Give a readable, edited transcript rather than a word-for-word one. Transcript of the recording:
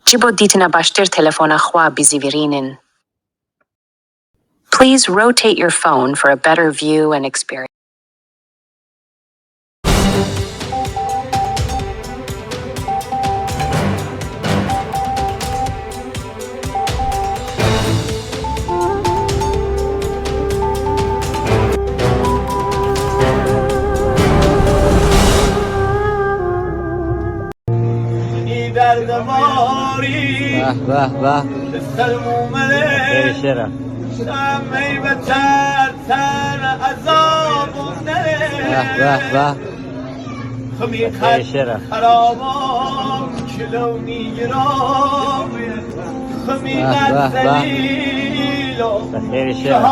جيبو ديتنا باشتر تلفون أخوا بزيفيرينن. Please rotate your phone for a better view and experience. به به خیلی شرف به به خیلی شرف به خیلی شرف